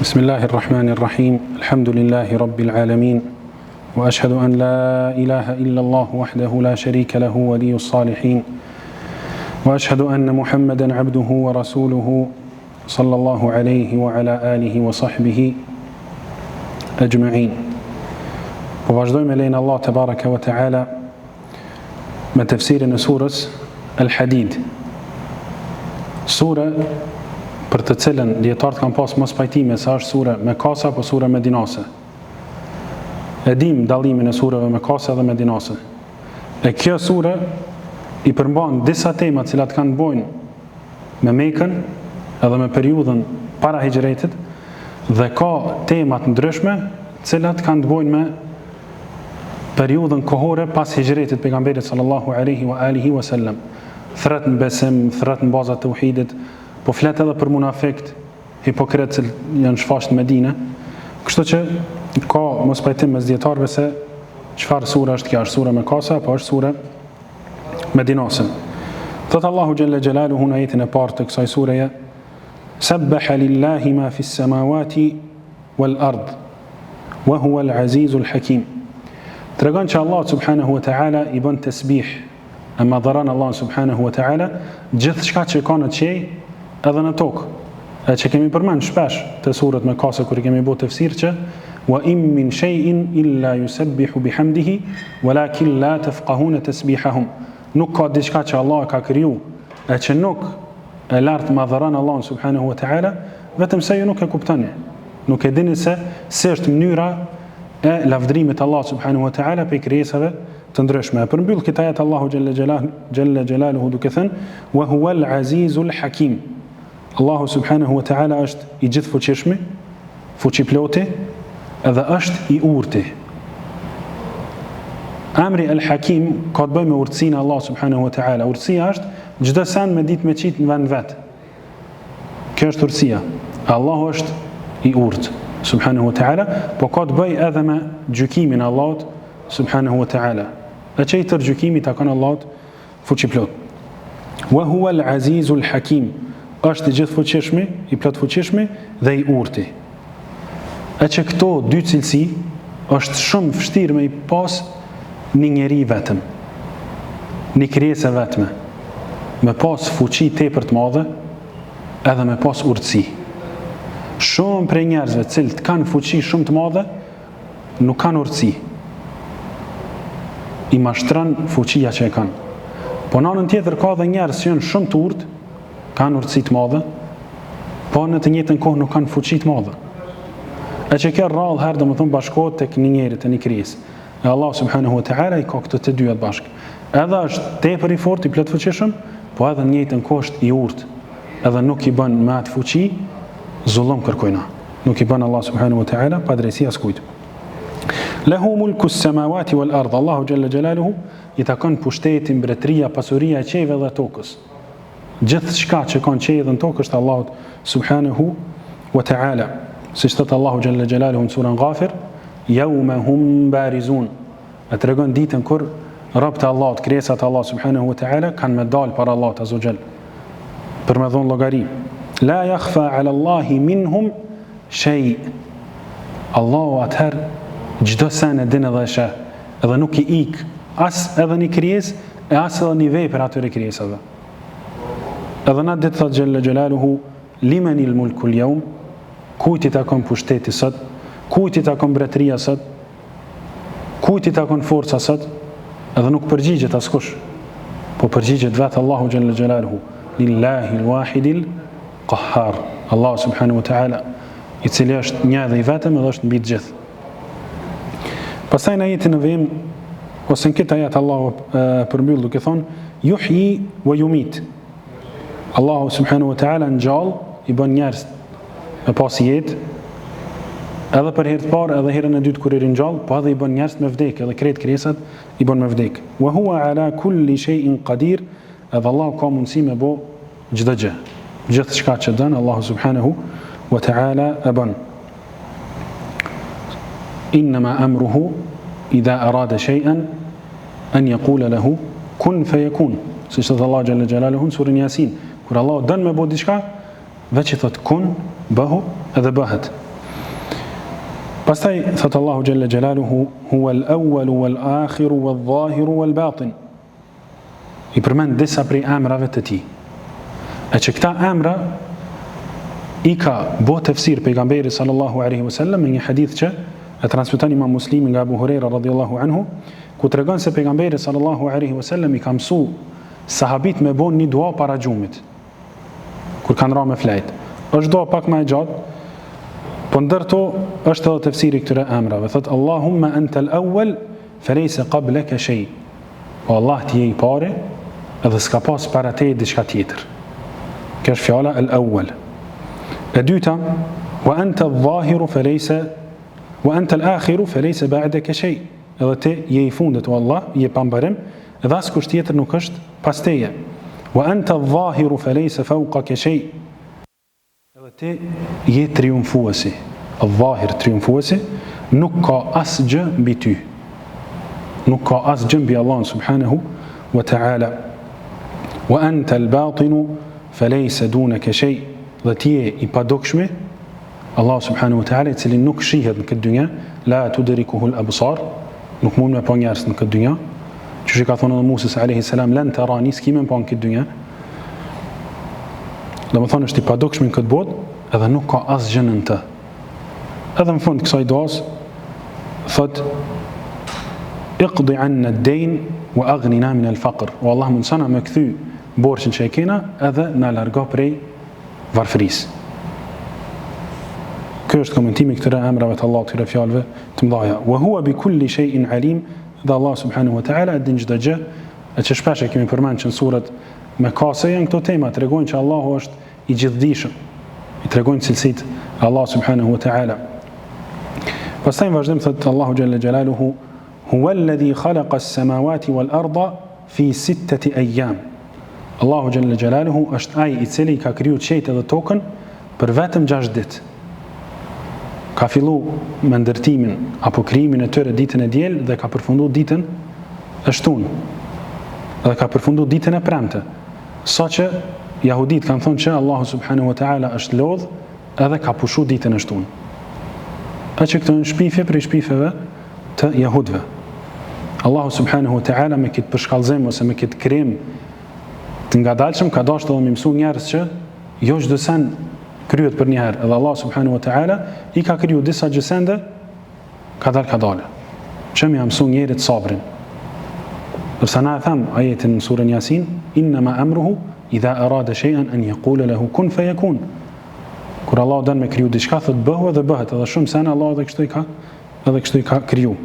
بسم الله الرحمن الرحيم الحمد لله رب العالمين وأشهد أن لا إله إلا الله وحده لا شريك له ولي الصالحين وأشهد أن محمدا عبده ورسوله صلى الله عليه وعلى آله وصحبه أجمعين. وواجدوم لنا الله تبارك وتعالى من تفسير سورة الحديد. Sura për të cilën dietarët kanë pas mos pajtime se është sura mekase apo sura medinase. E dim dallimin e surave mekase dhe medinase. E kjo sura i përmban disa tema të cilat kanë bojnë me Mekën edhe me periudhën para hijretit dhe ka tema të ndryshme të cilat kanë të bojnë me periudhën kohore pas hijretit pejgamberit sallallahu alaihi wa alihi wasallam. Thret në besim, thret në bazat të uhidit, po flet edhe për munafikt, hipokrit që janë shfaqur në Medinë. Kështu që ka mos pajtim mes dietarëve se çfarë sura është kjo, është sura mekase apo është sura medinase. Thot Allahu xhalla xjalaluhu në ajetin e parë të kësaj sureje: Sabbaha lillahi ma fis samawati wal ard wa huwa al azizul hakim. Tregon që Allah subhanahu wa taala i bën tasbih, ama dharan Allah subhanahu wa taala gjithë shka që ka në qej edhe në tokë, e që kemi përmend shpesh të surët mekase kur kemi bërë tafsir që wa im min shay'in illa yusabbihu bihamdihi walakin la tafqahuna tasbihahum. Nuk ka diçka që Allah ka kriju e që nuk e lart madhëran Allah subhanahu wa taala, vetëm se ju nuk e kuptoni, nuk e dini se është mënyra e lavdërimit Allah subhanahu wa taala për krijesave të ndryshme. Për mbyll këtë ajet Allahu xhalla xjalaluhu duke thënë wa huwa al azizul hakim. Allahu subhanahu wa taala është i gjithfuqishmi, fuqiploti, edhe është i urti. Amri al hakim ka të bëjë me urtësinë Allah subhanahu wa taala. Urtësia është çdo sen me ditë me qit në vend vet. Kjo është urtësia. Allahu është i urtë subhanahu wa taala, po ka të bëjë edhe me gjykimin e Allahut subhanahu wa taala. E që i tërë gjykimi ta kanë Allahut fuqiplot. Wa huwa al azizul hakim. Është i gjithë fuqishmi, i plot fuqishmi dhe i urti. E që këto dy cilësi është shumë vështirë me i pas një njeri vetëm, një krijesë vetme, me pas fuqi tepër të madhe edhe me pas urtësi. Shumë prej njerëzve cilët kanë fuqi shumë të madhe nuk kanë urtësi, i mashtron fuqia që e kanë. Po në anën tjetër ka dhe njerëz që janë shumë të urtë, kanë urtësi të madhe, po në të njëjtën kohë nuk kanë fuqi të madhe. E që kjo rrallë herë domethënë bashkohet tek një njeri, te një krijesë. E Allah subhanahu wa taala i ka këto të dyja bashkë. Edhe është tepër i fortë, i plot fuqishëm, po edhe në të njëjtën kohë është i urtë. Edhe nuk i bën me atë fuqi zullum kërkojna. Nuk i bën Allah subhanahu wa taala pa drejtësi askujt. Lahu mulku s-samawati wal ard. Allahu xhalla xjalaluhu i takon pushteti, mbretëria, pasuria e qejve dhe tokës. Gjithë shka që kanë qejve dhe në tokë është Allahut subhanahu wa taala. Siç thot Allahu xhalla xjalaluhu në surën Ghafir: Yawma hum barizun. E tregon ditën kur robët e Allahut, krijesat e Allahut subhanahu wa taala kanë me dal para Allahut azza xal për me dhon llogari. La yakhfa ala Allahi minhum shay. Allahu atëherë çdo sen e din edhe e sheh, edhe nuk i ik as edhe një krijesë e as edhe një vepër atyre krijesave. Edhe na ditë thot xhalla xjalaluhu limanil mulku al-yawm, kujt i takon pushteti sot, kujt i takon mbretëria sot, kujt i takon forca sot, edhe nuk përgjigjet askush, po përgjigjet vetë Allahu xhalla xjalaluhu, lillahi al-wahidil qahhar. Allah subhanahu wa taala, i cili është një dhe i vetëm edhe është mbi të gjithë. Pastaj në ajetin e vim, ose në këtë ajet Allahu përmbyll duke thonë yuhyi wa yumit. Allahu subhanahu wa taala ngjall, i bën njerëz me pas jetë, edhe për herë të parë edhe herën e dytë kur i ringjall, po edhe i bën njerëz me vdekje, edhe krejt krijesat i bën me vdekje. Wa huwa ala kulli shay'in qadir. Edhe Allahu ka mundësi me bë çdo gjë. Gjithë shka që dën Allahu subhanahu wa taala e bën. Innama amruhu idha arada shay'an an yaqula lahu kun fayakun. Siç thot Allah xhalla xjalaluhu në surën Yasin, kur Allah don me bë diçka, veç i thot kun, bëhu edhe bëhet. Pastaj thot Allahu Jalla Jalaluhu huwa al-awwalu wal-akhiru wal-zahiru wal-batin. I përmend disa prej emrave të tij. E që këta emra i ka bo tefsir pejgamberi sallallahu alaihi wasallam me një hadith që e transmeton Imam Muslimi nga Abu Huraira radhiyallahu anhu, ku tregon se pejgamberi sallallahu alaihi wasallam i ka mësu sahabit me bon një dua para gjumit kur kanë ra me flajt. Është dua pak më e gjatë, po ndërto është edhe tefsiri këtyre emrave. Thot Allahumma anta al-awwal falaysa qablaka shay. O Allah, ti je i pari edhe s'ka pas para teje diçka tjetër. Kjo është fjala al-awwal. E dyta, wa anta al-zahiru falaysa wa anta al-akhiru falaysa ba'daka shay. Edhe ti je i fundit, o Allah, je pambarim, edhe askush tjetër nuk është pas teje. Wa anta al-zahiru falaysa fawqaka shay. Edhe ti je triumfuesi. Al-zahir, triumfuesi, nuk ka asgjë mbi ty. Nuk ka asgjë mbi Allah subhanahu wa ta'ala. Wa anta al-batinu falaysa dunaka shay. Dhe ti je i padukshmi, Allah subhanahu wa ta'ala, i cili nuk shihet në këtë dynja, la tudrikuhu al-absar, nuk mund me pa njerëz në këtë dynja, që që ka thonë edhe Musa alayhi salam, lan tarani, s'ki me pa në këtë dynja. Dhe më thonë është i padukshmi në këtë botë, edhe nuk ka asgjë në të. Edhe në fund kësaj duas thot iqdi anna ad-dayn wa aghnina min al-faqr. O Allah, mundsana me kthy borxhin që e kena edhe na largo prej varfërisë. Ky është komentimi këtyre emrave të Allahut, këtyre fjalëve të mëdha. Wa huwa bi kulli shay'in alim. Dhe Allah subhanahu wa ta'ala e din çdo gjë, e që shpesh e kemi përmendur që në surat me kase janë këto tema, tregojnë që Allahu është i gjithdijshëm, i tregojnë cilësitë e Allah subhanahu wa ta'ala. Pastaj në vazhdim thot Allahu Jalla Jalaluhu huwa alladhi khalaqa as-samawati wal arda fi 6 ayyam. Allahu Jalla Jalaluhu është ai i cili ka kriju qiellin dhe tokën për vetëm 6 ditë. Ka fillu me ndërtimin apo krijimin e tyre ditën e diel dhe ka përfunduar ditën e shtunë. Dhe ka përfunduar ditën e premte. Saqë jahudit kanë thonë që Allahu subhanahu wa ta'ala është lodh edhe ka pushu ditën e shtunë. A që këto në shpifje për i shpifjeve të jahudve. Allahu subhanahu wa ta'ala me këtë përshkallëzim ose me këtë krim të ngadalshëm ka dashur të më mësu njerëz që jo çdo sen kryet për një herë. Edhe Allah subhanahu wa ta'ala i ka kriju disa gjësende ka dalë. Që më mësu njerit sabrin. Dërsa na e tham ajetin në surën Yasin, innama amruhu idha arada shay'an an yaqula lahu kun fayakun. Kur Allah dën me kriju diçka thot bëhu dhe bëhet, edhe shumë sene Allah edhe kështu i ka kriju.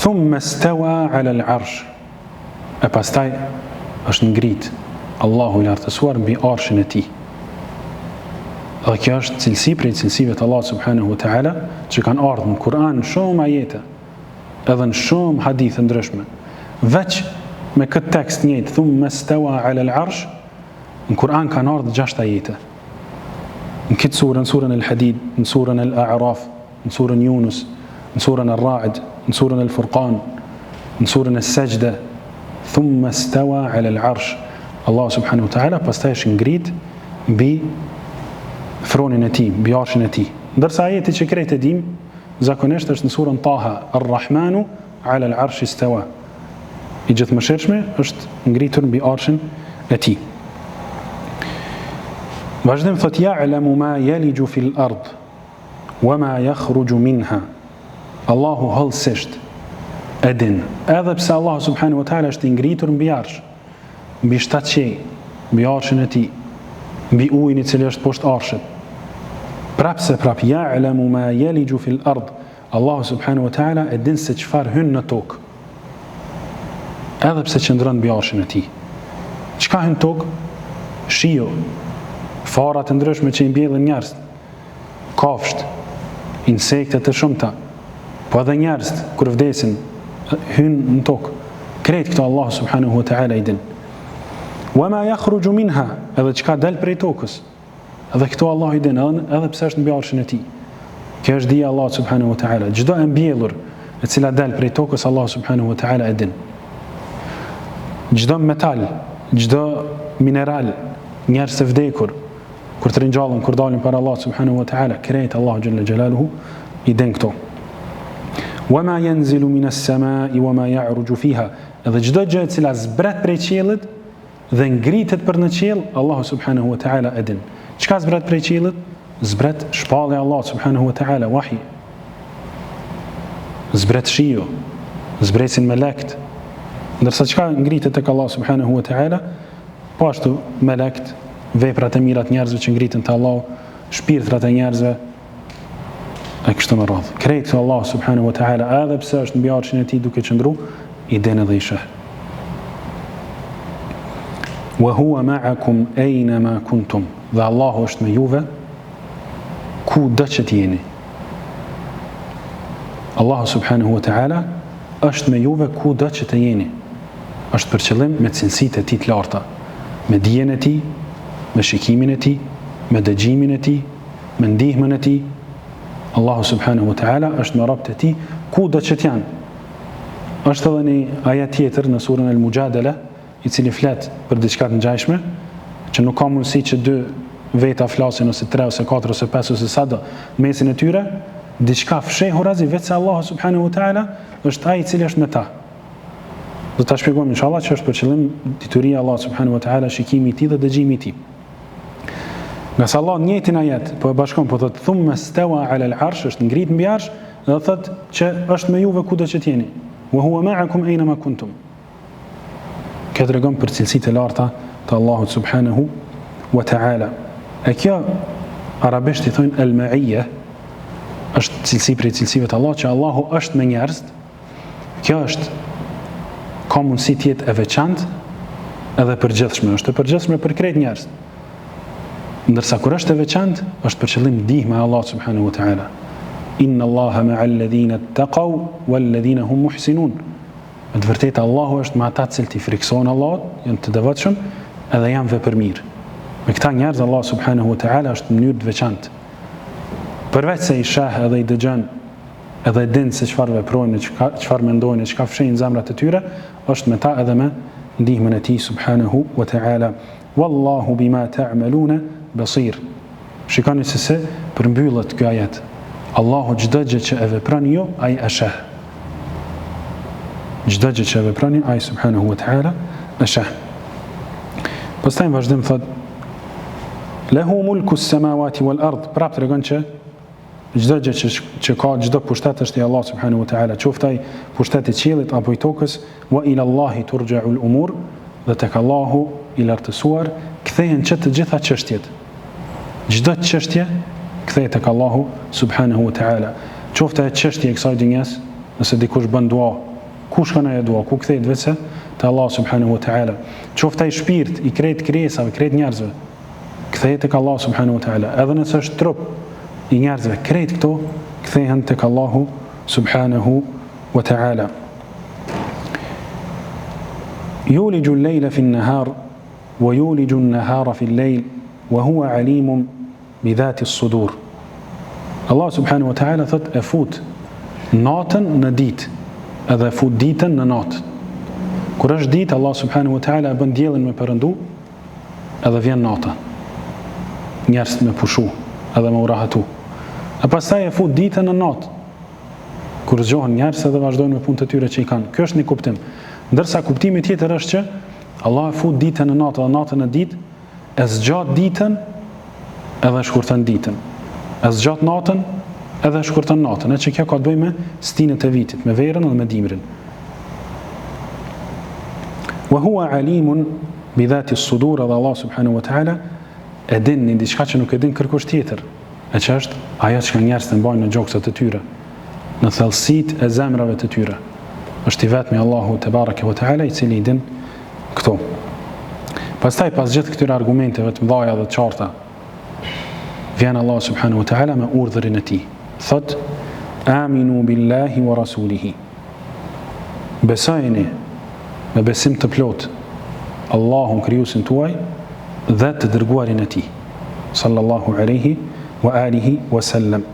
Thumma stawa ala al-arsh. E pastaj është ngrit Allahu i lartësuar mbi arshin e tij. Dhe kjo është cilësi prej cilësive të Allah subhanahu wa ta'ala që kanë ardhur në Kur'an në shumë ajete, edhe në shumë hadithe ndryshme. Veç me këtë tekst njëjtë, thumma stawa ala al-arsh, në Kur'an kanë ardhur 6 ajete. Në këtë surë, në surën al-Hadid, në surën al-A'raf, në surën Yunus, në surën al-Ra'd, në surën al-Furqan, në surën al-Sajda, thumma stawa ala al-arsh. Allah subhanahu wa ta'ala pastaj është ngrit mbi thronin e tij, mbi arshin e tij. Ndërsa ajeti që krejt e dim zakonisht është në surën Taha, Ar-Rahmanu ala al-arshi istawa. I gjithëmëshirshmi është ngritur mbi arshin e tij. Vazhdim thot ya'lamu ma yaliju fil ard wa ma yakhruju minha. Allahu hallësisht e din, edhe pse Allah subhanahu wa ta'ala është i ngritur mbi arsh, mbi 7 qej, mbi arshin e tij, mbi ujin i cili është poshtë arshit. Prapse ya'lamu ma yaliju fil ard. Allah subhanahu wa ta'ala e din se çfarë hyn në tokë. Edhe pse qëndron mbi arshin e tij. Çka hyn në tokë? Shiu, fara të ndryshme që i mbjellin njerëz, kafsht, insekte të shumta, po edhe njerëz kur vdesin hyn në tokë. Krejt këto Allah subhanahu wa ta'ala i din. Wa ma yakhruju minha, edhe çka del prej tokës. Edhe këto Allah i din, edhe pse është mbi arshin e tij. Kjo është dija Allah subhanahu wa ta'ala. Çdo e mbjellur e cila del prej tokës Allah subhanahu wa ta'ala e din. Çdo metal, çdo mineral, njerëz të vdekur, kur të ringjallën, kur dalin para Allah subhanahu wa ta'ala, krejt Allahu xhalla xjalaluhu i den këto. Wama yanzilu minas samai wama ya'ruju fiha. Edhe çdo gjë e cila zbret prej qiellit dhe ngritet për në qiell, Allahu subhanahu wa ta'ala e din. Çka zbret prej qiellit? Zbret shpallja Allah subhanahu wa ta'ala, wahi. Zbret shiu, zbresin melekt. Ndërsa çka ngritet tek Allah subhanahu wa ta'ala, po ashtu melekt, veprat e mira të njerëzve që ngritën te Allahu, shpirtrat e njerëzve e kështu me radhë. Krejt Allah subhanahu wa ta'ala, edhe pse është mbi arshin e tij duke qëndru, i den edhe i sheh. Wa huwa ma'akum aynama kuntum. Dhe Allahu është me juve ku do që t'jeni. Allahu subhanahu wa ta'ala është me juve ku do që të jeni. Është për qëllim me cilësitë e tij të larta, me dijen e tij, me shikimin e tij, me dëgjimin e tij, me ndihmën e tij. Allahu subhanahu wa ta'ala është me robët e tij ku do që t'janë. Është edhe një ajet tjetër në surën Al-Mujadala, i cili flet për diçka të ngjashme, që nuk ka mundësi që dy veta flasin ose 3 ose 4 ose 5 ose sado mesin e tyre, diçka fshehur azi vetë se Allahu subhanahu wa ta'ala është ai i cili është me ta. Do ta shpjegojmë inshallah që është për qëllim dituria Allah subhanahu wa ta'ala, shikimi i tij dhe dëgjimi i tij. Nga sa Allah njëjtin ajet po e bashkon, po thotë thumma stawa ala al-arsh, është ngrit mbi arsh, dhe thotë që është me juve kudo që t'jeni. Wa huwa ma'akum aynama kuntum. Kjo tregon për cilësitë e larta të Allahut subhanahu wa ta'ala. E kjo arabisht i thonë al-ma'iyya, është cilësi prej cilësive të Allah, që Allahu është me njerëz. Kjo është ka mundësi të jetë e veçantë edhe përgjithshme, është e përgjithshme për krejt njerëz. Ndërsa kur është e veçantë, është për qëllim ndihma e Allah subhanahu wa ta'ala. Inna Allaha ma'al ladhina ittaqaw wal ladhina hum muhsinun. Në të vërtetë Allahu është me ata që i frikësojnë Allahut, janë të devotshëm edhe janë vepërmirë. Me këta njerëz Allah subhanahu wa ta'ala është në mënyrë të veçantë. Përveç se i sheh edhe i dëgjon, edhe din se çfarë veprojnë, çfarë mendojnë, çka fshehin zemrat e tyre, është me ta edhe me ndihmën e tij subhanahu wa ta'ala. Wallahu bima ta'maluna basir. Shikoni se përmbyllet ky ajet. Allahu çdo gjë që e veproni ju, ai e sheh. Çdo gjë që e veproni, ai subhanahu wa ta'ala e sheh. Pastaj vazhdim thot: Lahu mulku as-samawati wal ard. Prap tregon që çdo gjë që ka, çdo pushtet është i Allah subhanahu wa ta'ala, qoftë ai pushtet i qiellit apo i tokës, wa ila Allahi turja'u al-umur, dhe tek Allahu i lartësuar kthehen të gjitha çështjet. Çdo çështje kthehet tek Allahu subhanahu wa ta'ala. Qoftë e çështje e kësaj dinjes, nëse dikush bën dua, ku shkon ajo dua, ku kthehet vetë te Allah subhanahu wa ta'ala. Qoftë ai shpirt i krejt krijesave, krejt njerëzve, kthehet tek Allah subhanahu wa ta'ala. Edhe nëse është trup i njerëzve, krejt këto kthehen tek Allahu subhanahu wa ta'ala. Yuliju al-layla fi an-nahar wa yuliju an-nahara fi al-layl wa huwa alimun bi dhati as-sudur. Allah subhanahu wa ta'ala thot e fut natën në ditë, edhe e fut ditën në natë. Kur është ditë, Allah subhanahu wa ta'ala e bën diellin me perëndu, edhe vjen nata. Njerëzit me pushu, edhe me urahatu. E pastaj e fut ditën në natë. Kur zgjohen njerëzit edhe vazhdojnë me punët e tyre që i kanë. Kjo është një kuptim. Ndërsa kuptimi tjetër është që Allah e fut ditën në natë dhe natën në ditë, e zgjat ditën edhe e shkurton ditën. E zgjat natën edhe e shkurton natën. E që kjo ka të bëjë me stinët e vitit, me verën dhe me dimrin. Wa huwa alimun bi dhati as-sudur, dhe Allah subhanahu wa ta'ala e din një diçka që nuk e din kërkush tjetër, e që është ajo që njerëzit e mbajnë në gjoksat e tyre, në thellësitë e zemrave të tyre. Është i vetmi Allahu te bareke ve teala i cili i din këto. Pastaj pas gjithë këtyre argumenteve të mëdha dhe të qarta, vjen Allah subhanahu wa ta'ala me urdhërin e tij. Thot: Aminu billahi wa rasulihi. Besojeni me besim të plot Allahun krijuesin tuaj dhe të dërguarin e tij, sallallahu alaihi wa alihi wa sallam.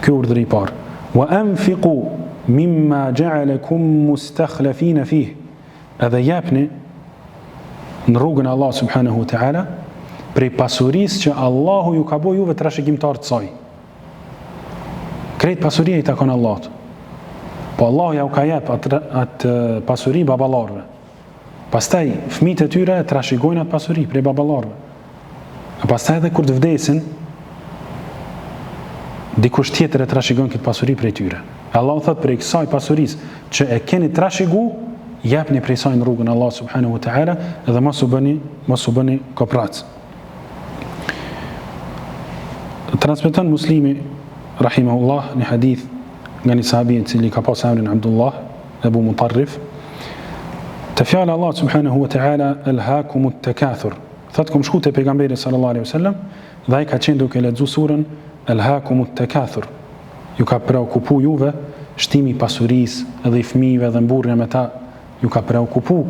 Ky urdhër i parë. Wa anfiqu mimma ja'alakum mustakhlifina fihi. Edhe japni në rrugën e Allah subhanahu wa ta'ala prej pasurisë që Allahu ju ka bo juve trashëgimtar të saj. Krejt pasuria i takon Allahut. Po Allahu ja u ka jep atë pasuri baballarëve. Pastaj fëmijët e tyre trashëgojnë atë pasuri prej baballarëve. E pastaj edhe kur të vdesin, dikush tjetër e trashëgon këtë pasuri prej tyre. Allahu thot prej kësaj pasurisë që e keni trashëgu, japni prej saj në rrugën e Allahut subhanahu wa taala dhe mos u bëni koprac. Transmeton Muslimi rahimahullah një hadith nga një sahabi i cili ka pas emrin Abdullah Abu Mutarrif, të fjala Allah subhanahu wa taala alhaakumut takathur. Thot kom shku te pejgamberi sallallahu alaihi wasallam dhe ai ka qenë duke lexuar surën alhaakumut takathur. Ju ka preokupu juve shtimi i pasurisë edhe i fëmijëve dhe mburrja me ta, ju ka preokupu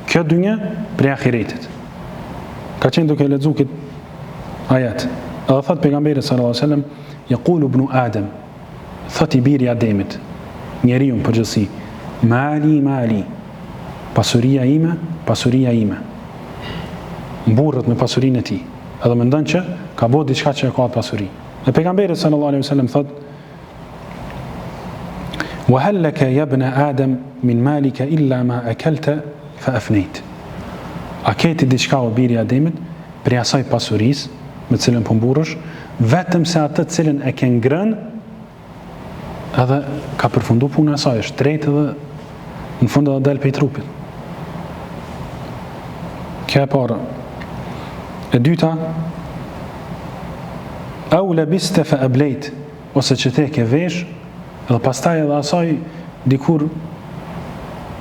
kjo dynjë për ahiretit. Ka qenë duke lexuar këtë ajet. Edhe thot pejgamberi sallallahu alaihi wasallam yaqulu ibn Adam, thot i biri Ademit, njeriu në përgjithësi, mali, pasuria ime. Mburret me pasurinë e tij. Edhe mendon që ka bërë diçka që ka pasuri. Dhe pejgamberi sallallahu alaihi wasallam thot: "Wa hal laka ya ibn Adam min malika illa ma akalta fa afnayt." A keti diçka o biri Ademit për asaj pasurisë me cilën po mburresh, vetëm se atë të cilën e ke ngrënë edhe ka përfundu puna e saj, është drejtë dhe në fund edhe del prej trupit. Kjo e para. E dyta, au labiste fa ablejt, ose që te ke vesh, edhe pastaj edhe asaj dikur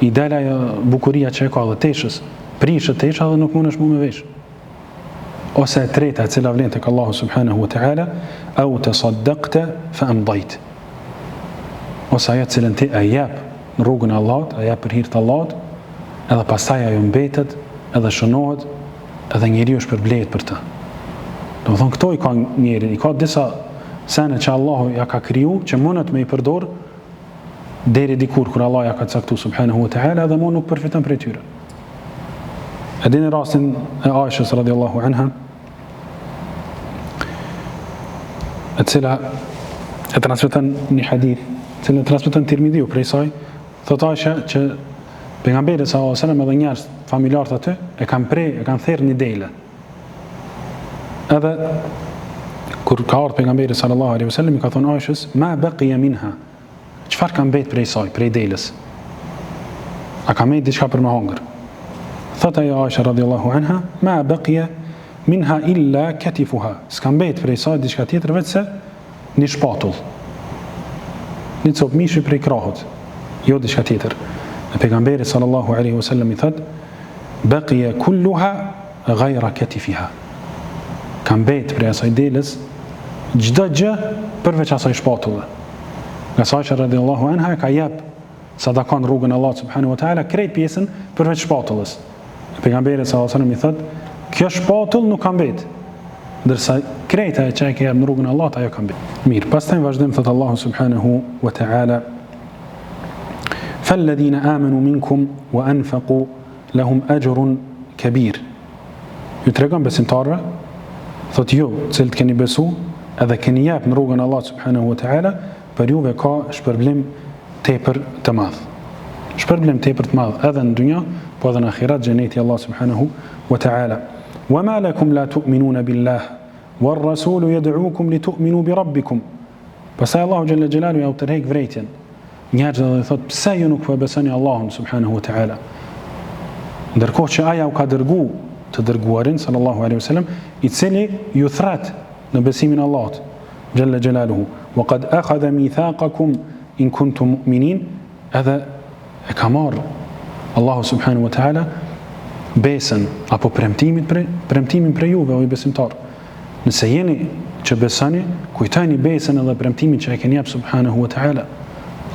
i dela bukuria që e ka dhe teshës, prishët tesha dhe nuk mund është mu me vesh. Ose e treta e cila vlen tek Allahu subhanahu wa taala, au tasaddaqta fa amdajt. Ose ajo cilën ti e jep në rrugën e Allahut, e jep për hir të Allahut, edhe pastaj ajo mbetet, edhe shënohet, edhe njeriu është përblehet për të. Do të thonë këto i ka njeri, i ka disa sene që Allahu ja ka kriju, që mundet me i përdor deri dikur kur Allah ja ka caktuar subhanahu wa taala dhe mund nuk përfiton prej tyre. E dini rastin e Aishës radhiyallahu anha, e cila e transmeton një hadith, cilën transmeton Tirmidhiu prej saj, thot Aisha që pejgamberi sallallahu alaihi wasallam edhe njerëz familjarët aty e kanë therrë një dele. Edhe kur ka ardhur pejgamberi sallallahu alaihi wasallam i ka thonë Aishës, ma baqiya minha. Çfarë ka mbet prej saj, prej delës? A ka mbet diçka për me hongër? Thot ajo Aisha radhiyallahu anha, ma baqiya minha illa katifuha. S'ka mbet prej saj diçka tjetër veç se një shpatull. Një copë mishi prej krahut, jo diçka tjetër. E pejgamberi sallallahu alaihi wasallam i thot, baqiya kulluha ghayra katifiha. Ka mbet prej asaj delës çdo gjë përveç asaj shpatulle. Nga Aisha radhiyallahu anha ka jep sadakon rrugën e Allahut subhanahu wa taala krejt pjesën përveç shpatullës. Pejgamberi sallallahu alaihi wasallam i thot, kjo shpatull nuk ka mbet, ndërsa krejta që e ke jep në rrugën e Allahut ajo ka mbet. Mirë, pastaj vazhdojmë thot Allahu subhanahu wa taala, فالذين آمنوا منكم وأنفقوا لهم أجر كبير. Ju tregon besimtarve, thot ju, cilët keni besu, edhe keni jep në rrugën e Allahut subhanahu wa taala, për juve ka shpërblim tepër të madh. Shpërblim tepër të madh edhe në dynja, po edhe në ahiret, xheneti Allah subhanahu wa taala. وما لكم لا تؤمنون بالله والرسول يدعوكم لتؤمنوا بربكم. Pastaj Allahu xhalla xhelalu ja u tërheq vërejtjen. Njerëzit dhe thot, pse ju nuk po besoni Allahun subhanahu wa taala? Ndërkohë që aja u ka dërgu të dërguarin sallallahu alaihi wasallam, i cili ju thret në besimin e Allahut xhalla xhelaluhu, wa qad akhadha mithaqakum in kuntum mu'minin, edhe e ka marrë Allahu subhanahu wa taala besën apo premtimin për juve o i besimtar. Nëse jeni që besoni, kujtojeni besën edhe premtimin që e keni jep subhanahu wa taala.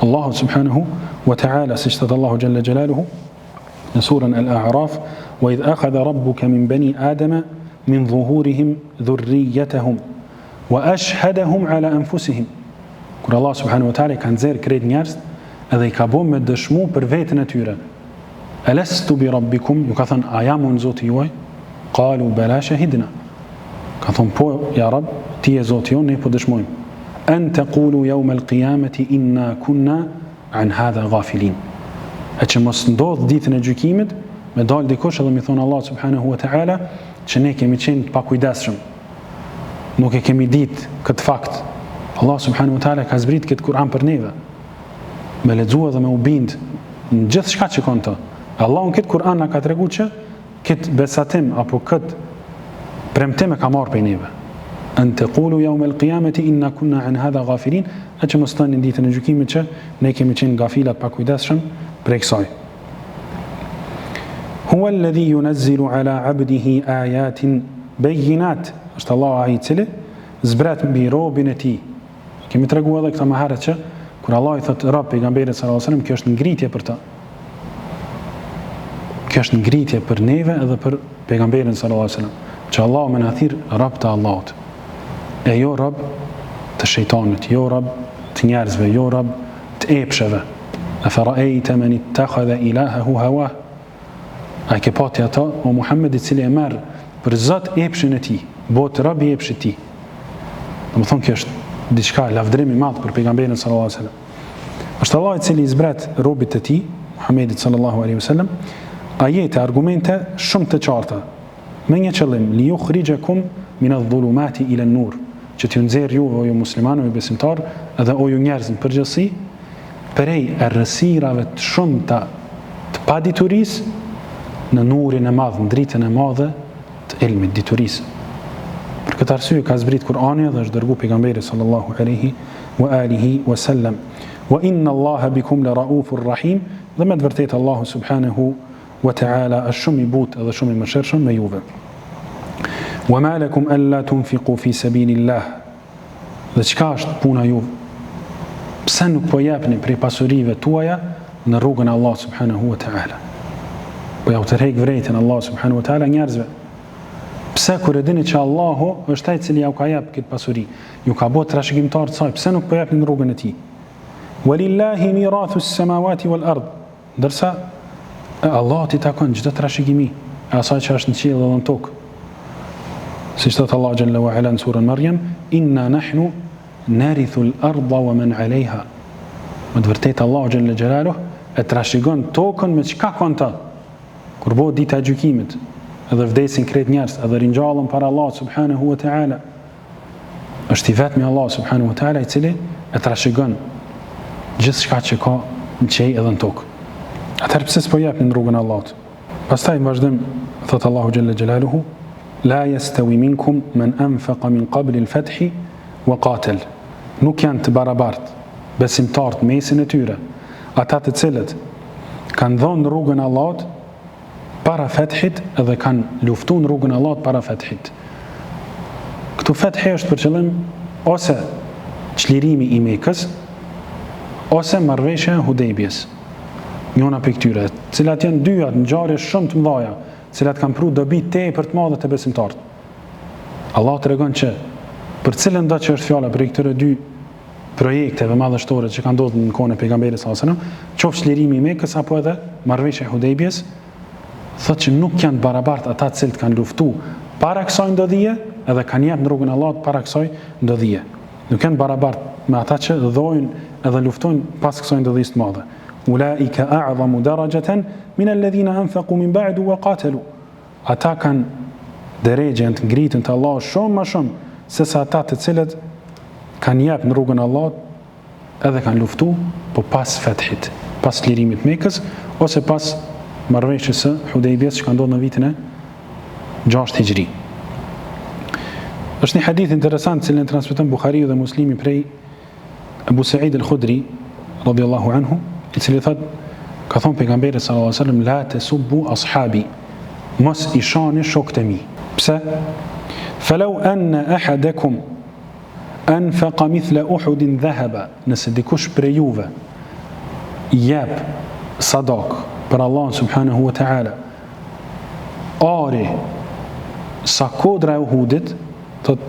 Allahu subhanahu wa ta'ala, si që Allahu jalla jalaluhu në surën Al-A'raf, wa idh akhadha rabbuka min bani adama min dhuhurihim dhurriyyatahum wa ashhadahum ala anfusihim. Kur Allah subhanahu wa ta'ala ka nxjerr krejt njerëz edhe i ka bën me dëshmu për veten e tyre. Alastu bi rabbikum, ju ka thënë, a jam unë Zoti juaj? Qalu bala shahidna. Ka thonë, po, ja Rab, ti e Zotë jonë, ne po dëshmojmë. An taqulu yawm al-qiyamati inna kunna an hadha ghafilin. E që mos ndodh ditën e gjykimit, me dal dikush edhe mi thonë Allah subhanahu wa ta'ala që ne kemi qenë të pakujdesshëm. Nuk e kemi ditë këtë fakt. Allah subhanahu wa ta'ala ka zbrit këtë Kur'an për neve. Me lexua dhe me u bind në gjithë shka që konë të. Allah në këtë Kur'an na ka tregu që këtë besatim apo këtë premtim e ka marrë për neve. An taqulu yawm al-qiyamati inna kunna an hadha ghafilin, që mos thoni në ditën e gjykimit që ne kemi qenë gafilat pa kujdesshëm për kësaj. Huwa alladhi yunazzilu ala 'abdihi ayatin bayyinat. Është Allah ai i cili zbret mbi robën e tij. Kemi treguar edhe këtë më herët që kur Allah i thotë rob pejgamberit sallallahu alajhi wasallam, kjo është ngritje për ta. Kjo është ngritje për neve edhe për pejgamberin sallallahu alajhi wasallam, që Allah më na thirr rob të Allahut. E jo rob të shejtanit, jo rob të njerëzve, jo rob të epsheve. Afara'ayta man ittakhadha ilahahu hawah. A ke pati ata o Muhammed i cili e merr për Zot epshin e tij, bëhet rob i epshit të tij. Domethënë kjo është diçka lavdrim i madh për pejgamberin sallallahu alaihi wasallam. Është Allah i cili i zbret robit të tij, Muhammedit sallallahu alaihi wasallam, ajete, argumente shumë të qarta, me një qëllim, li yukhrijakum min adh-dhulumati ila an-nur, që t'ju nxjerr juve o ju muslimanë, o ju besimtar, edhe o ju njerëz në përgjithësi, prej errësirave të shumta të paditurisë në nurin e madh, në dritën e madhe të ilmit, diturisë. Për këtë arsye ka zbrit Kur'ani dhe është dërguar pejgamberi sallallahu alaihi wa alihi wa sallam. Wa inna Allaha bikum la raufur rahim, dhe me të vërtetë Allahu subhanahu wa ta'ala është shumë i butë dhe shumë i mëshirshëm me juve. Wa ma lakum alla tunfiqu fi sabilillah. Dhe çka është puna juve? Pse nuk po japni prej pasurive tuaja në rrugën e Allah subhanahu wa ta'ala? Po ja u tërheq vërejtën Allah subhanahu wa ta'ala njerëzve. Pse kur e dini që Allahu është ai i cili ju ka jap këtë pasuri, ju ka bërë trashëgimtar të saj, pse nuk po japni në rrugën e tij? Walillahi mirathu as-samawati wal ard. Ndërsa Allah t'i takon çdo trashëgimi e asaj që është në qiell dhe në tokë. Siç thot Allah xhalla wa ala në surën Maryam, inna nahnu narithu al-ardha wa man 'alayha. Me të vërtetë Allah xhalla xhelaluhu e trashëgon tokën me çka kanë ta. Kur bëhet dita e gjykimit, edhe vdesin krejt njerëz, edhe ringjallën para Allah subhanahu wa ta'ala. Është i vetmi Allah subhanahu wa ta'ala i cili e trashëgon gjithçka që ka në qiell edhe në tokë. Atëherë pse s'po japni në rrugën e Allahut? Pastaj në vazhdim thot Allahu xhalla xhelaluhu, la yastawi minkum man anfaqa min qabli al-fathi wa qatal. Nuk janë të barabartë besimtarët mesin e tyre, ata të cilët kanë dhënë rrugën e Allahut para fethit edhe kanë luftuar në rrugën e Allahut para fethit. Këtu fethi është për qëllim ose çlirimi i Mekës ose marrëveshja e Hudejbjes. Njëna për këtyre, cilat janë dyja ngjarje shumë të mëdha, cilat kanë pru dobi tepër të mëdha të besimtarët. Allah tregon që për cilën do që është fjala për këtyre dy projekteve madhështore që kanë ndodhur në kohën e pejgamberit sallallahu alajhi wasallam, qoftë çlirimi i Mekës apo edhe marrëveshja e Hudejbjes, thotë që nuk janë barabartë ata të cilët kanë luftuar para kësaj ndodhie edhe kanë jepë në rrugën e Allahut para kësaj ndodhie. Nuk janë barabartë me ata që dhojnë edhe luftojnë pas kësaj ndodhisë të madhe. Ulaika a'zamu darajatan min alladhina anfaqu min ba'du wa qatalu. Ata kanë drejtë të ngritën te Allahu shumë më shumë se sa ata të cilët kanë jepë në rrugën e Allahut edhe kanë luftuar po pas fethit, pas lirimit të Mekës ose pas marrëveshjes së Hudejbjes që ka ndodhur në vitin e 6 Hijri. Është një hadith interesant që cilin transmeton Buhariu dhe Muslimi prej Abu Sa'id al-Khudri radiyallahu anhu, i cili thot, ka thonë pejgamberi sallallahu alaihi wasallam, la tasubbu ashabi, mos i shani shokët e mi. Pse? Falau anna ahadakum anfaqa mithla Uhudin dhahaba, nëse dikush prej juve jep sadak për Allah subhanahu wa ta'ala ari sa kodra e Uhudit, thot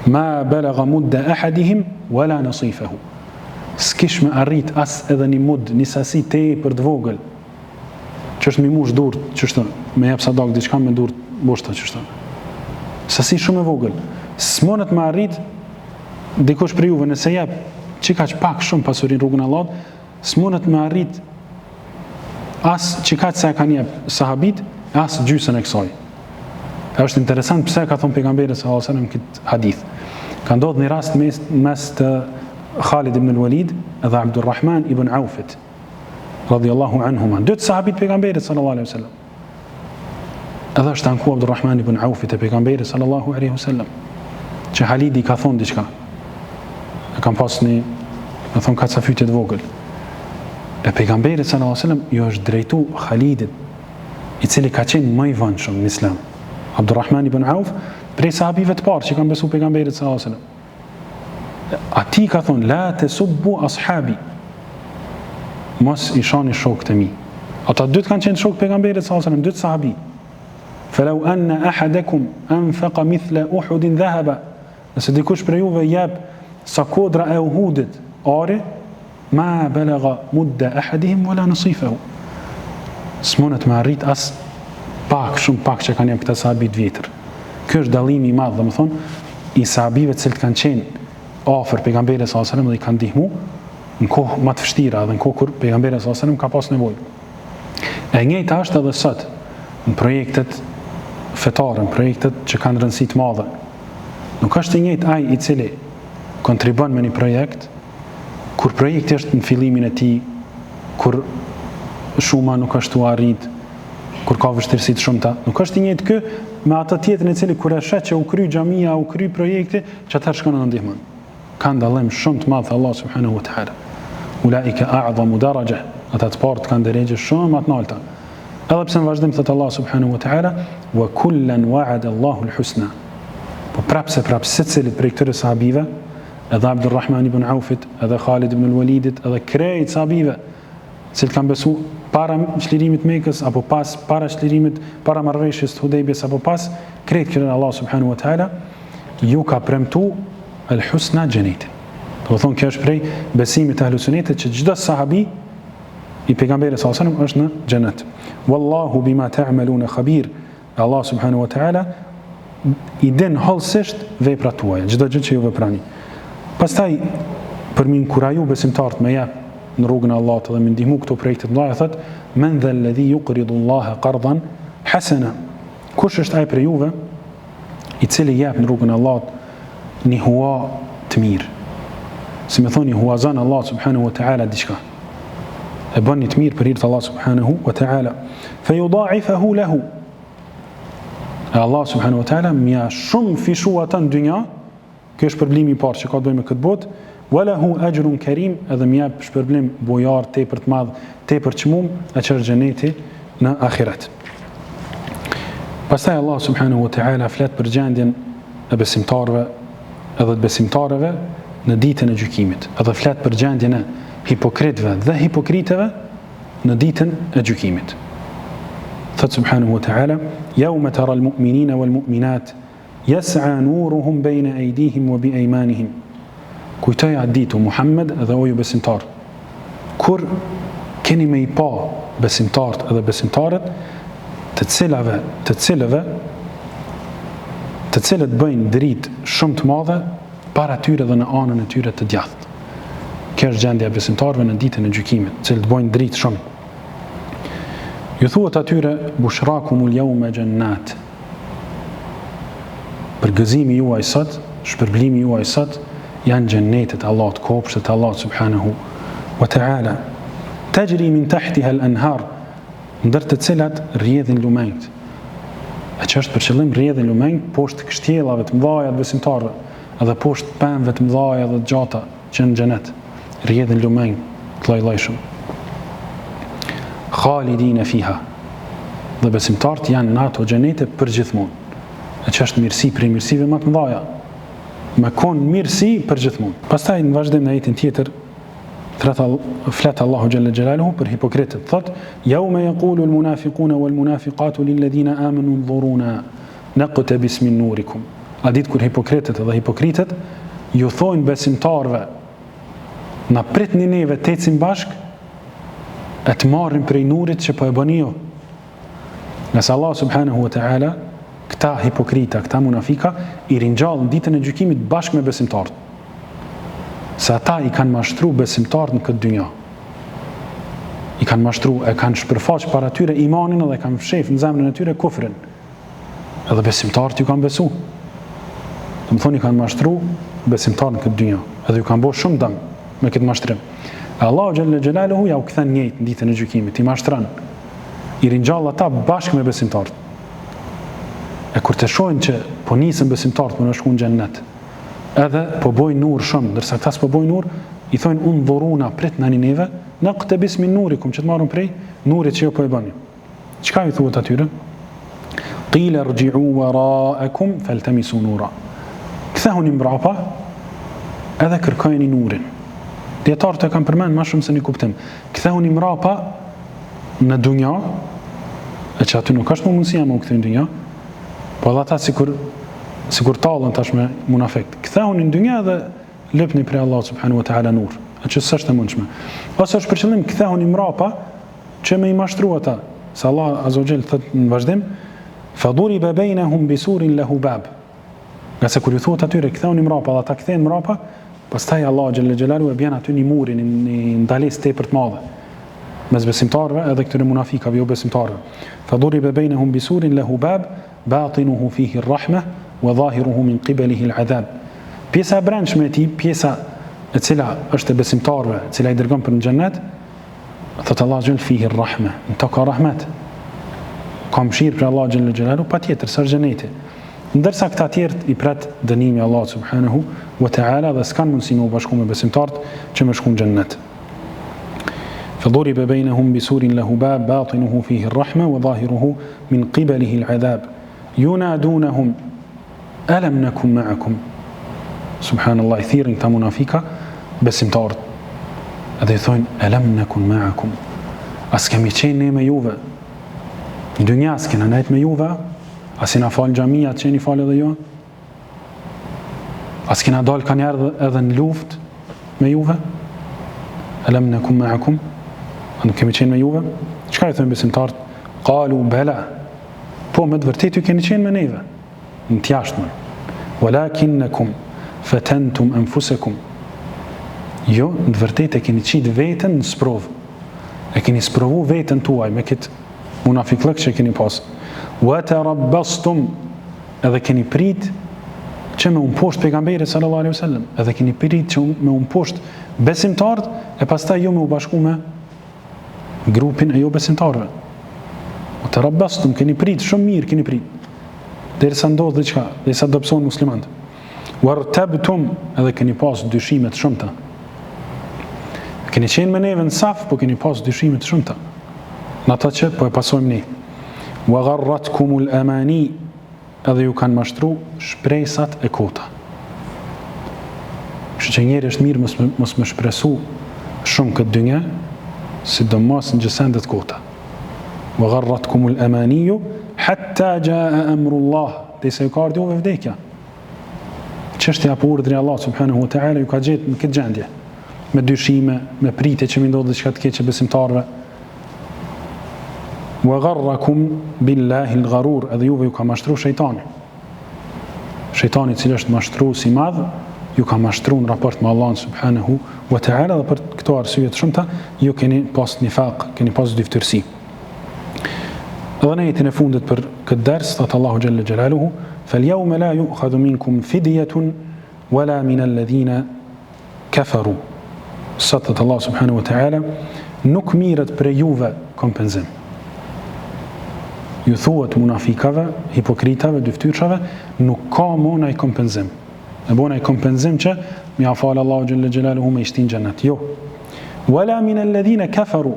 ma balagha mudda ahadihim wala nasifahu, s'kish me arrit as edhe një mud, një sasi tepër të vogël, që është mi mush durt, që është me jep sadak diçka me durt boshta, që është sasi shumë e vogël. S'monet me arrit dikush për juve nëse jep çka pak shumë pasurinë rrugën e Allahut, s'monet me arrit as çka sa kanë jep sahabit, as gjysën e kësaj. Është interesant pse ka thonë pejgamberi sallallahu alajhi wasallam këtë hadith. Ka ndodhur një rast mes të Khalid ibn al-Walid dhe Abdurrahman ibn Aufit radhiyallahu anhuma, dy sahabit pejgamberit sallallahu alaihi wasallam. Edhe është anku Abdurrahman ibn Aufit e pejgamberit sallallahu alaihi wasallam, që Khalidi ka thonë diçka. E kam pas një, me thonë ka ca fytje të vogël. E pejgamberit sallallahu alaihi wasallam ju është drejtu Khalidit, i cili ka qenë më i vëndshëm në Islam. Abdurrahman ibn Auf, prej sahabive të parë që kanë besu pejgamberit sallallahu alaihi wasallam. Ati ka thonë, la tasubbu ashabi, mos i shani shokët e mi. Ata dytë kanë qenë shokë pejgamberit sallallahu alaihi wasallam, dytë sahabi. Falau anna ahadakum anfaqa mithla Uhudin dhahaba, nëse dikush për juve jep sa kodra e Uhudit ari, ma balagha mudda ahadihim wala nasifahu. S'monet me arrit as pak, shumë pak që kanë jep këta sahabit vjetër. Ky është dallimi i madh, domethënë, i sahabive të cilët kanë qenë afër pejgamberit sallallahu alaihi wasallam dhe i kanë ndihmu në kohë më të vështira dhe në kohë kur pejgamberi sallallahu alaihi wasallam ka pas nevojë. E njëjta është edhe sot në projektet fetare, në projektet që kanë rëndësi të madhe. Nuk është i njëjtë ai i cili kontribon me një projekt kur projekti është në fillimin e tij, kur shuma nuk është u arrit, kur ka vështirësi të shumta. Nuk është i njëjtë ky me atë tjetrin i cili kur e shet që u kry xhamia, u kry projekti, që ata shkon në ndihmën. Ka dallim shumë të madh Allah subhanahu wa taala. Ulaika a'zamu daraja, ata të parë kanë drejtë shumë më të larta. Edhe pse në vazhdim thot Allah subhanahu wa taala, wa kullan wa'ada Allahu al-husna. Po prapse secilit prej këtyre sahabive, edhe Abdurrahman ibn Aufit, edhe Khalid ibn al-Walidit, edhe krejt sahabive, që kanë besu para çlirimit Mekës apo pas, para çlirimit, para marrëveshjes të Hudejbes apo pas, krejt këtyre Allah subhanahu wa taala ju ka premtu al-husna xhenetin. Do thonë kjo është prej besimit të ahlusunetit që çdo sahabi i pejgamberit sallallahu alaihi wasallam është në xhenet. Wallahu bima ta'maluna khabir. Allah subhanahu wa taala i din hollësisht veprat tuaja, çdo gjë që ju veprani. Pastaj për mi inkuraju besimtarët me jap në rrugën e Allahut dhe me ndihmu këto projekte të mëdha, thot men dha alladhi yuqridu Allaha qardan hasana. Kush është ai prej juve i cili jep në rrugën e Allahut një hua të mirë? Si me thoni huazan Allah subhanahu wa taala diçka, e bën një të mirë për hir të Allah subhanahu wa taala, fa yudha'ifahu lahu. Allah subhanahu wa taala mja shumë fishu ata në dynja. Kjo është shpërblimi i parë që ka të bëjë me këtë botë. Walahu ajrun karim, edhe më jap shpërblim bujar tepër të madh, tepër çmum, e çer xheneti në ahiret. Pastaj Allah subhanahu wa taala flet për gjendjen e besimtarëve edhe të besimtarëve në ditën e gjykimit, edhe flet për gjendjen e hipokritëve dhe hipokritëve në ditën e gjykimit. Thot subhanahu wa taala, yawma tara al-mu'minina wal-mu'minat yas'a nuruhum bayna aydihim wa bi aymanihim. Kujtoj atë ditë Muhammed dhe o ju besimtar, kur keni me i pa besimtarët edhe besimtarët të cilët bëjnë dritë shumë të madhe para tyre dhe në anën e tyre të djathtë. Kjo është gjendja e besimtarëve në ditën e gjykimit, të cilët bëjnë dritë shumë. Ju thuhet atyre bushrakumul yawma jannat. Përgëzimi juaj sot, shpërblimi juaj sot janë xhennetet e Allahut, kopshtet e Allahut subhanahu wa taala. Tajri min tahtiha al-anhar, ndër të cilat rrjedhin lumenjt. E që është për qëllim rrjedhin lumenjt poshtë kështjellave të mëdha të besimtarëve, edhe poshtë pemëve të mëdha dhe të gjata që në xhenet rrjedhin lumenjt të lloj-llojshëm. Khalidina fiha. Dhe besimtarët janë në ato xhenete përgjithmonë. E që është mirësi prej mirësive më të mëdha. Me konë mirësi përgjithmonë. Pastaj në vazhdim në ajetin tjetër flet Allahu xhalla xhelaluhu për hipokritët. Thot: "Yawma yaqulu al-munafiquna wal-munafiqatu lil-ladhina amanu dhuruna naqtabis min nurikum." A ditë kur hipokritët dhe hipokritët ju thojnë besimtarëve: "Na pritni neve të ecim bashk e të marrim prej nurit që po e bëni ju." Nëse Allah subhanahu wa taala këta hipokrita, këta munafika i ringjallën ditën e gjykimit bashkë me besimtarët. Se ata i kanë mashtru besimtarët në këtë dynja. I kanë mashtru, e kanë shpërfaq para tyre imanin dhe kanë fshef në zemrën e tyre kufrin. Edhe besimtarët ju kanë besu. Të më thonë i kanë mashtru besimtarët në këtë dynja. Edhe ju kanë bo shumë dëm me këtë mashtrim. Allahu Gjelle Gjelaluhu ja u kthen njëjtë në ditën e gjykimit, i mashtran. I ringjall ata bashkë me besimtarët. E kur të shohin që po nisën besimtarët për në shku në xhennet, edhe po bojnë nur shumë, ndërsa këta s'po bojnë nur, i thonë undhuruna prit në neve, në këtë bismin nurikum që të marrën prej nurit që jo po e bëni. Çka i thuhet atyre? Qila rji'u wara'akum faltamisu nura. Kthehuni mbrapa edhe kërkojeni nurin. Dietarët e kanë përmend më shumë se një kuptim. Kthehuni mbrapa në dunja, e që aty nuk është më mundësia më u kthejnë në dunja, po edhe ata sikur tallën tash me munafik. Kthehuni në dunja dhe lëpni prej Allah subhanahu wa ta'ala nur, e që s'është e mundshme. Ose është për qëllim kthehuni mbrapa që me i mashtru ata. Se Allah azza wa jall thot në vazhdim, faduriba bainahum bisurin lahu bab. Nga se kur ju thuhet atyre kthehuni mbrapa dhe ata kthehen mbrapa, pastaj Allah xhelle xhelalu e bën aty një muri, një ndalesë tepër të madhe mes besimtarëve edhe këtyre munafikave jo besimtarëve. Faduriba bainahum bisurin lahu bab batinuhu fihi ar-rahma wa zahiruhu min qibalihi al-adhab. Pjesa e brendshme e tij, pjesa e cila është e besimtarëve, e cila i dërgon për në xhennet, thot Allah xhel fihi ar-rahma, në ka rahmet. Ka mëshirë për Allah xhel xhelalu, patjetër së xheneti. Ndërsa këta tjerë i pret dënimi Allah subhanahu wa ta'ala dhe s'kan mundësi me u bashku me besimtarët që me shku në xhennet. فضرب بينهم بسور له باب باطنه فيه الرحمة وظاهره من قبله العذاب ينادونهم ألم نكن معكم. سبحان الله كثير انت منافقة besimtarët. Edhe i thonë ألم نكن معكم. As kemi qenë ne me juve. Në dynja as kena nejt me juve. As i na falë xhamia që qeni falë edhe jo. As kena dalë ka njerë edhe në luft me juve. ألم نكن معكم. Nuk kemi qenë me juve? Çka i thonë besimtarët? Qalu bala. Po me të vërtetë ju keni qenë me neve. Në të jashtëm. Walakinnakum fatantum anfusakum. Jo, në të vërtetë e keni qitë veten në sprovë. E keni sprovu veten tuaj me këtë munafiklëk që keni pas. Wa tarabbastum. Edhe keni prit që me umposht pejgamberit sallallahu alaihi wasallam. Edhe keni prit që me umposht besimtarët e pastaj jo me u bashku me grupin e jo besimtarëve. O të rabbastum, keni prit, shumë mirë keni prit. Derisa ndodhë diçka, derisa dobëson muslimanët. Wartabtum, edhe keni pas dyshimet shumëta. Keni qenë me neve në saf, po keni pas dyshimet shumëta. Në ata që po e pasojmë ne. Wa gharratkumul amani, edhe ju kanë mashtru shpresat e kota. Kështu që njeri është mirë mos më shpresu shumë këtë dynja, sidomos në gjësendet kota. Wa gharratkumul amaniyu hatta jaa amrullah. Derisa ju ka ardhur juve vdekja. Çështja apo urdhri Allah subhanahu wa ta'ala ju ka gjetë në këtë gjendje. Me dyshime, me pritje që më ndodh diçka të keqe besimtarëve. Wa gharrakum billahi al-gharur. Edhe juve ju ka mashtru shejtani. Shejtani i cili është mashtrues i madh, ju ka mashtru në raport me Allahun subhanahu wa ta'ala dhe për këto arsye të shumta ju keni pas nifaq, keni pas dyftërsi. Dhe në jetën e fundit për këtë ders thot Allahu xhalla xjalaluhu فَالْيَوْمَ لَا يُؤْخَذُ مِنْكُمْ فِدْيَةٌ وَلَا مِنَ الَّذِينَ كَفَرُوا. Sot thot Allah subhanahu wa ta'ala nuk mirët për juve kompenzim. Ju thuhet munafikave, hipokritave, dyftyrshave, nuk ka monaj kompenzim. E bona i kompenzim që mi afalë Allahu xhalla xjalaluhu me ishtin xhennet. Jo. Wala min alladhina kafaru.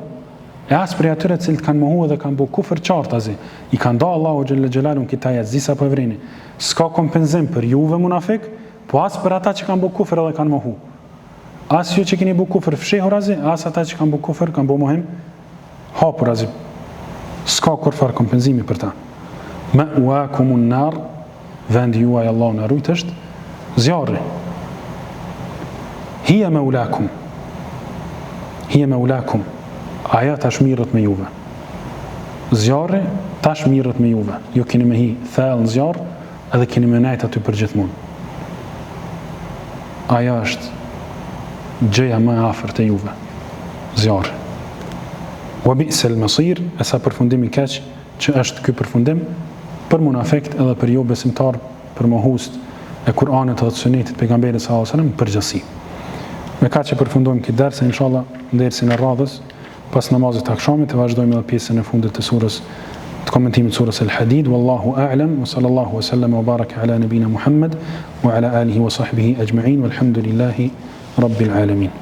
E as për atyre që kanë mohu dhe kanë bëu kufër qartazi. I kanë da Allahu xhalla xjalaluhu këtë ajet zisa po vreni. S'ka kompenzim për juve munafik, po as për ata që kanë bëu kufër dhe kanë mohu. As ju që keni bëu kufër fshehur azi, as ata që kanë bëu kufër kanë bëu mohim hapur azi. S'ka kurfar kompenzimi për ta. Ma'wakumun nar, vendi juaj Allahu na rujt është zjarri. Hija maulakum. Hija maulakum. Aja tash mirët me juve. Zjarri tash mirët me juve, ju keni me hi thellë në zjarë, edhe keni me nejtë aty për gjithmonë. Aja është gjëja më e afërt e juve, zjarë. Wa bi'sal masir, e sa përfundimi keq që është ky përfundim për munafekt edhe për jo besimtar, për mohust e Kur'anit dhe të sunetit pejgamberit sallallahu alajhi wasallam përgjithësi. Me kaq që përfundojmë këtë ders, inshallah dersin e radhës pas namazit të akşamit vazhdojmë edhe pjesën e fundit të surës, të komentimit surës Al-Hadid. Wallahu a'lam wa sallallahu wa sallam wa baraka ala nabina Muhammad wa ala alihi wa sahbihi ajma'in walhamdulillahi rabbil alamin.